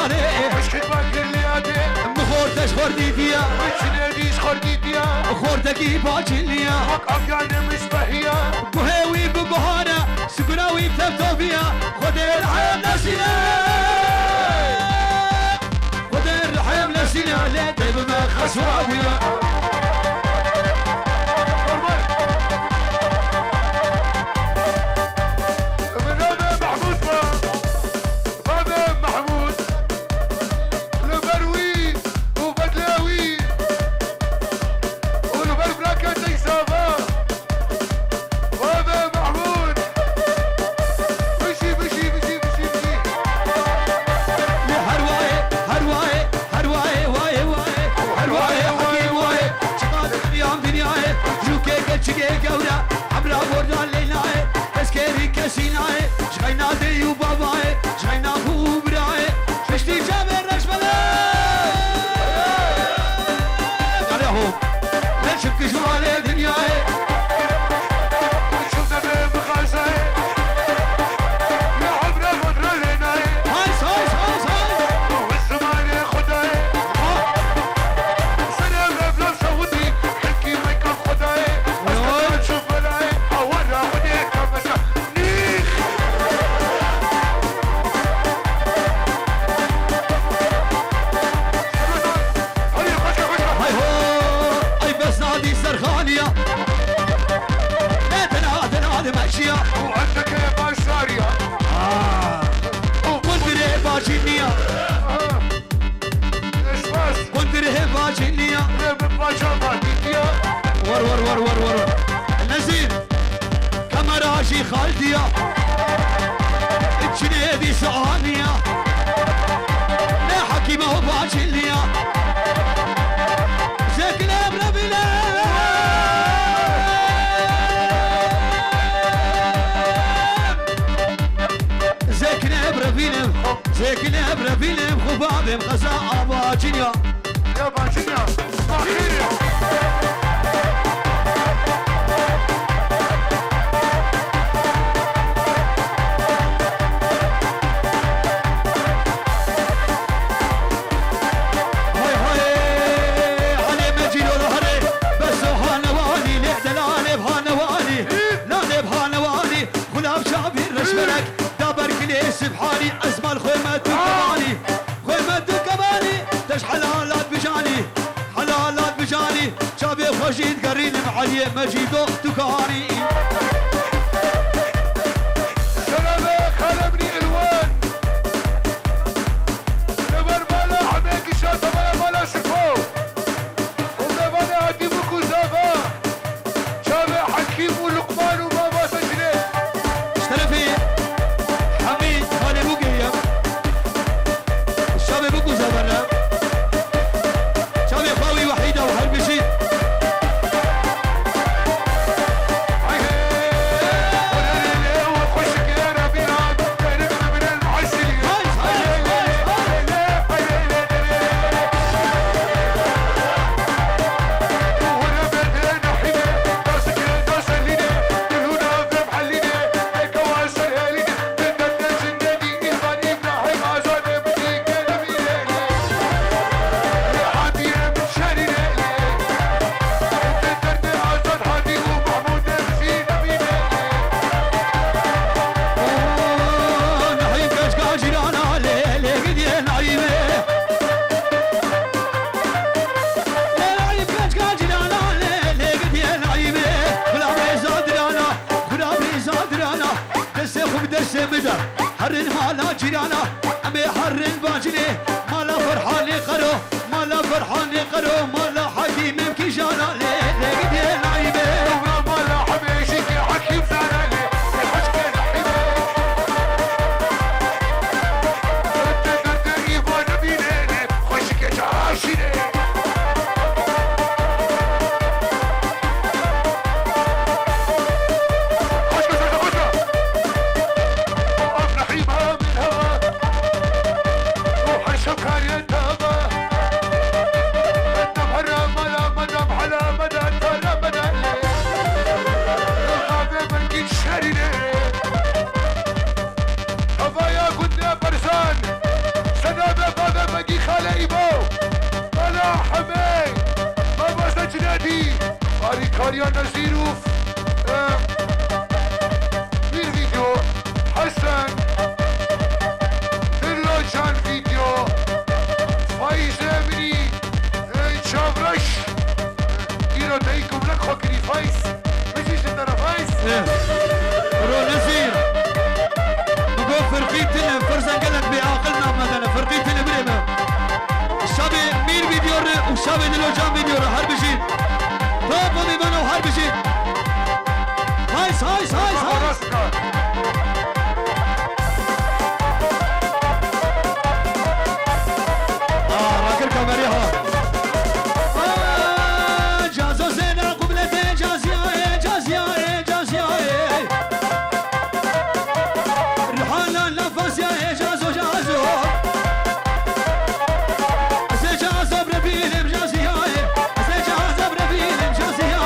عليه مشكل باكر لياتي مخورتش خورديتيا مشناديش خرديتيا خوردكي باجليا وقف يعني مش بهيا بهوي ببهانا سكناوي بتفتوفيا خدير حيم نسينا خدير حيم نسينا لا تبقى خسوابيا ور نزيد كمراشي خالدية الجنيدي سعانية لا حكيمة وباجلية زيك الابرة بلا زيك الابرة بيلم زيك الابرة بيلم خبابي مخزاء باجلية يا باجلية باجلية سبحاني أزمل خيمة كماني خيمة كماني تش حلالات بجاني حلالات بجاني شابي خوشيد قرين معلي مجيدو تكاني سلامة خلبني الوان نبر مالا حميك الشاطة مالا شكو ونبانا عدي بكو زافا شابي حكيم ولقمان وبابا سجلي اشترفي حرن مالا جيرانا أمي حرن باجني مالا فرحاني قرو مالا فرحاني قرو مالا حكيم ممكي جانا ليه قدي نعيمة مالا حبيشك حكيم زانا ليه حشكي نحيمة تدر إيفا نبيني خوشك جاشيني شكر يا تابا النهر داريا نزيروف مين فيديو حسن دلوجان فيديو فايزة مني شابرش ديرو تايكم لك خوكري فايز مشيش انت فايز رو نزير نقول فرقيتنا فرزان قالك بعاقلنا مثلا فرقيتنا بريمة الشابي مين فيديو والشابي دلوجان فيديو هر بشي طب ودي بنا وهر بشي هايس هايس هايس هايس راكل كاميريها جازو زينا قبلتي جازيا جازيا جازيا رحانا النفس يا جازو جازو أسي جازو بربيلم جازيا أسي جازو بربيلم جازيا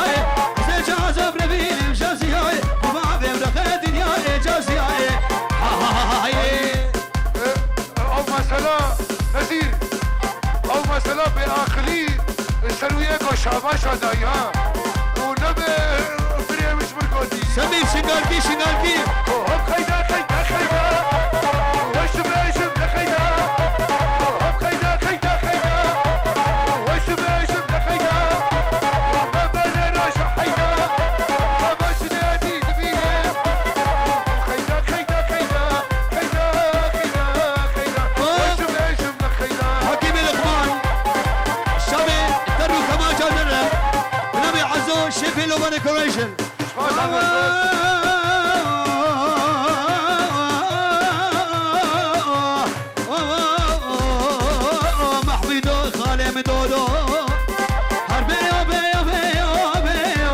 أسي جازو بربيلم جازيا وما بيبرخ الدنيا جازيا او مسألة نزير او مسألة بآخري السروية کو شاباش دائی ها ونبي بريمش مرقودي سمير شنقالكي شنقالكي هب خيدا خيدا خيدا وش بريشم لخيدا هب خيدا خيدا خيدا وش بريشم لخيدا وما بلنا شحيدا وما شنادي دبينا خيدا خيدا خيدا خيدا خيدا خيدا وش بريشم لخيدا حكيم الإخوان الشابي الترو كمان جادرة ونبي عزو شيفي لوبا ديكوريشن محمدو خالي مدودو هربي بيو بيو بيو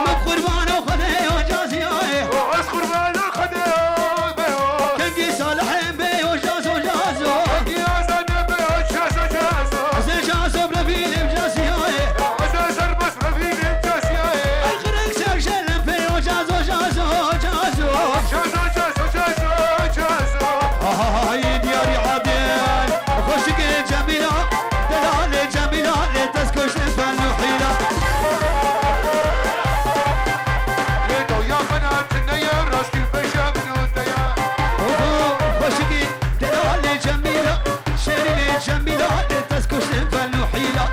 مقربانو خديو جازيو كنجي صالحين بيو جازو جازو أسي جازو بربيلم جازيو الخرق سكشلم بيو جازو جازو جازو هاي دياري عادل خوشك جميلة دلال جميلة لتسكش الفن وحيلة خوشك دلال جميلة شيرين جميلة لتسكش الفن وحيلة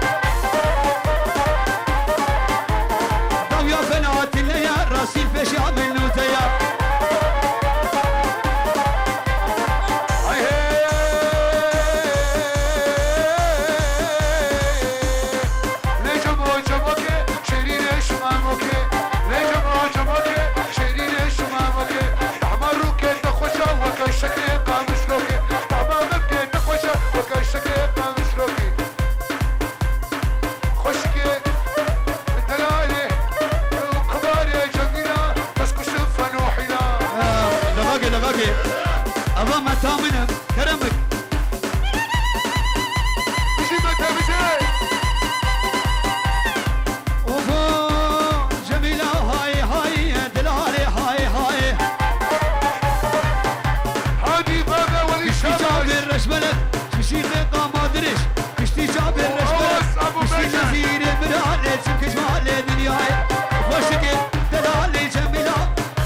ضويا بنات الليا راسي الفيش عمل نوتيا لغاقي أبا ما تامنك كرمك اوفو جميلة هاي هاي دلالي هاي هاي كشتي جابر رشبلك كشتي ثقة ما درش كشتي جابر رشبلك كشتي نزير برالي تسمكش مالي دنياي خوشك دلالي جميلة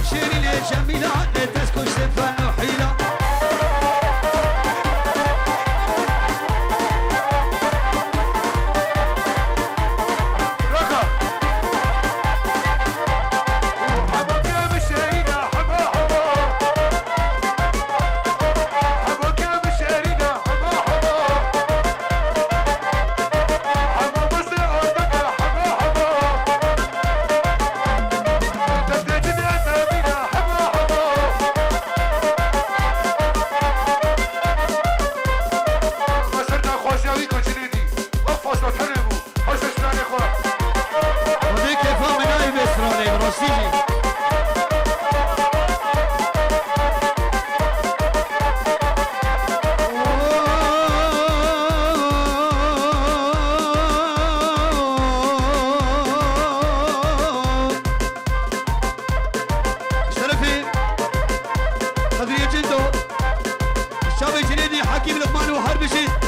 شيرين جميلة لتسكش فن وحيلة وذيك فامي نايب اسرائيل راسيجي شرفي قدرية جندو الشابي جنيدي حكيم لقمان وحربشي